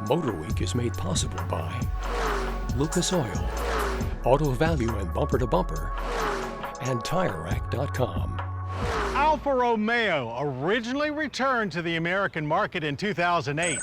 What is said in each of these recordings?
MotorWeek is made possible by Lucas Oil, Auto Value and Bumper to Bumper, and TireRack.com. Alfa Romeo originally returned to the American market in 2008,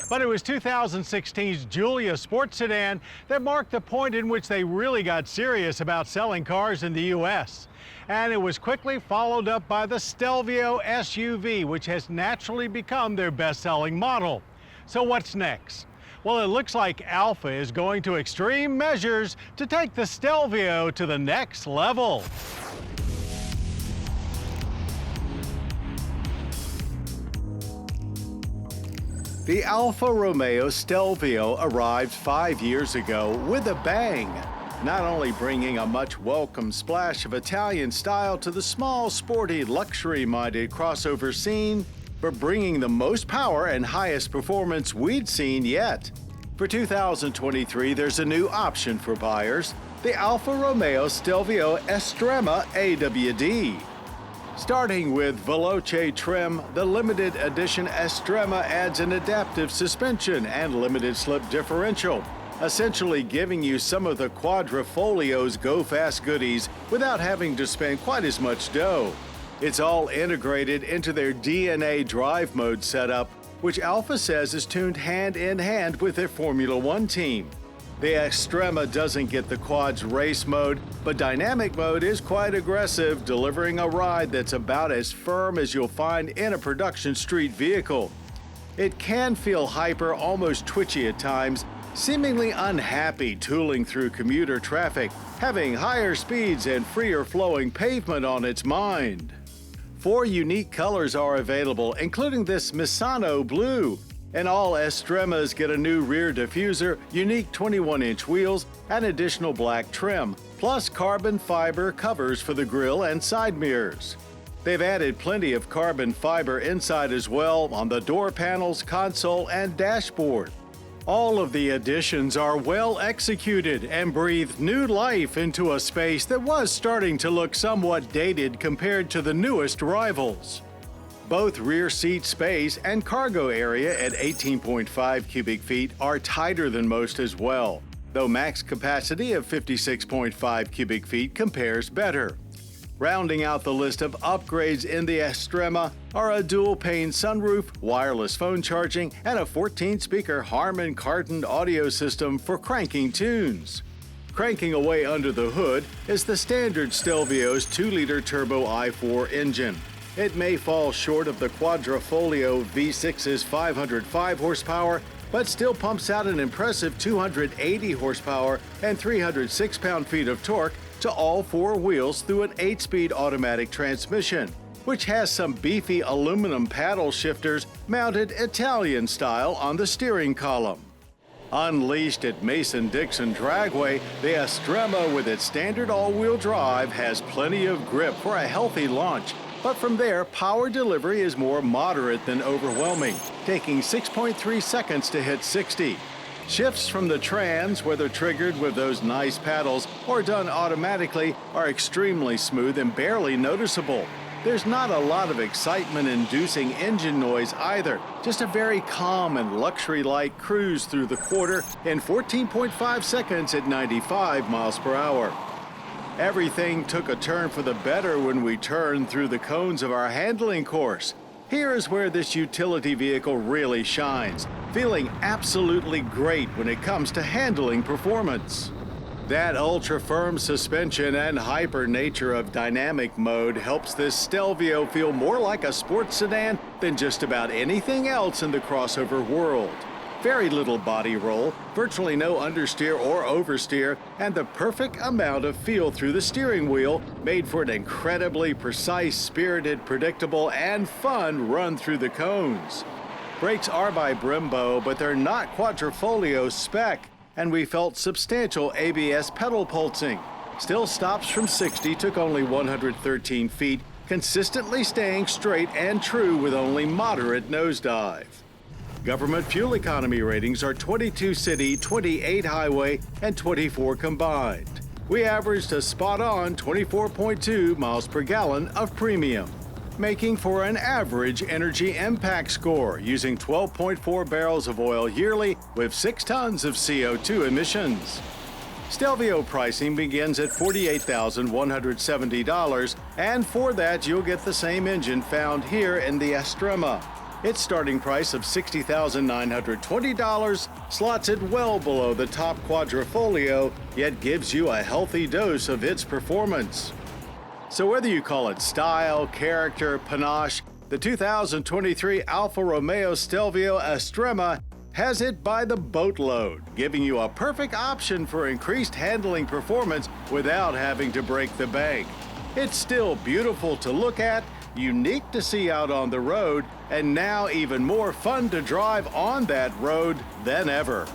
but it was 2016's Giulia sports sedan that marked the point in which they really got serious about selling cars in the U.S. And it was quickly followed up by the Stelvio SUV, which has naturally become their best-selling model. So what's next? Well, it looks like Alfa is going to extreme measures to take the Stelvio to the next level. The Alfa Romeo Stelvio arrived 5 years ago with a bang, not only bringing a much welcome splash of Italian style to the small, sporty, luxury-minded crossover scene, but bringing the most power and highest performance we'd seen yet. For 2023, there's a new option for buyers, the Alfa Romeo Stelvio Estrema AWD. Starting with Veloce trim, the limited edition Estrema adds an adaptive suspension and limited slip differential, essentially giving you some of the Quadrifolio's go-fast goodies without having to spend quite as much dough. It's all integrated into their DNA drive mode setup, which Alfa says is tuned hand in hand with their Formula One team. The Estrema doesn't get the quad's race mode, but dynamic mode is quite aggressive, delivering a ride that's about as firm as you'll find in a production street vehicle. It can feel hyper, almost twitchy at times, seemingly unhappy tooling through commuter traffic, having higher speeds and freer flowing pavement on its mind. 4 unique colors are available, including this Misano blue. And all Estremas get a new rear diffuser, unique 21-inch wheels, and additional black trim, plus carbon fiber covers for the grille and side mirrors. They've added plenty of carbon fiber inside as well on the door panels, console, and dashboard. All of the additions are well executed and breathe new life into a space that was starting to look somewhat dated compared to the newest rivals. Both rear seat space and cargo area at 18.5 cubic feet are tighter than most as well, though max capacity of 56.5 cubic feet compares better. Rounding out the list of upgrades in the Estrema are a dual-pane sunroof, wireless phone charging, and a 14-speaker Harman Kardon audio system for cranking tunes. Cranking away under the hood is the standard Stelvio's 2-liter turbo i4 engine. It may fall short of the Quadrifolio V6's 505 horsepower, but still pumps out an impressive 280 horsepower and 306 pound-feet of torque to all 4 wheels through an 8-speed automatic transmission, which has some beefy aluminum paddle shifters mounted Italian style on the steering column. Unleashed at Mason-Dixon Dragway, the Estrema with its standard all-wheel drive has plenty of grip for a healthy launch. But from there, power delivery is more moderate than overwhelming, taking 6.3 seconds to hit 60. Shifts from the trans, whether triggered with those nice paddles or done automatically, are extremely smooth and barely noticeable. There's not a lot of excitement-inducing engine noise either, just a very calm and luxury-like cruise through the quarter in 14.5 seconds at 95 miles per hour. Everything took a turn for the better when we turned through the cones of our handling course. Here is where this utility vehicle really shines, feeling absolutely great when it comes to handling performance. That ultra-firm suspension and hyper nature of dynamic mode helps this Stelvio feel more like a sports sedan than just about anything else in the crossover world. Very little body roll, virtually no understeer or oversteer, and the perfect amount of feel through the steering wheel made for an incredibly precise, spirited, predictable, and fun run through the cones. Brakes are by Brembo, but they're not Quadrifolio spec, and we felt substantial ABS pedal pulsing. Still stops from 60 took only 113 feet, consistently staying straight and true with only moderate nosedive. Government fuel economy ratings are 22 city, 28 highway, and 24 combined. We averaged a spot-on 24.2 miles per gallon of premium. making for an average energy impact score using 12.4 barrels of oil yearly with 6 tons of CO2 emissions. Stelvio pricing begins at $48,170, and for that you'll get the same engine found here in the Estrema. Its starting price of $60,920 slots it well below the top quadrifolio, yet gives you a healthy dose of its performance. So whether you call it style, character, panache, the 2023 Alfa Romeo Stelvio Estrema has it by the boatload, giving you a perfect option for increased handling performance without having to break the bank. It's still beautiful to look at, unique to see out on the road, and now even more fun to drive on that road than ever.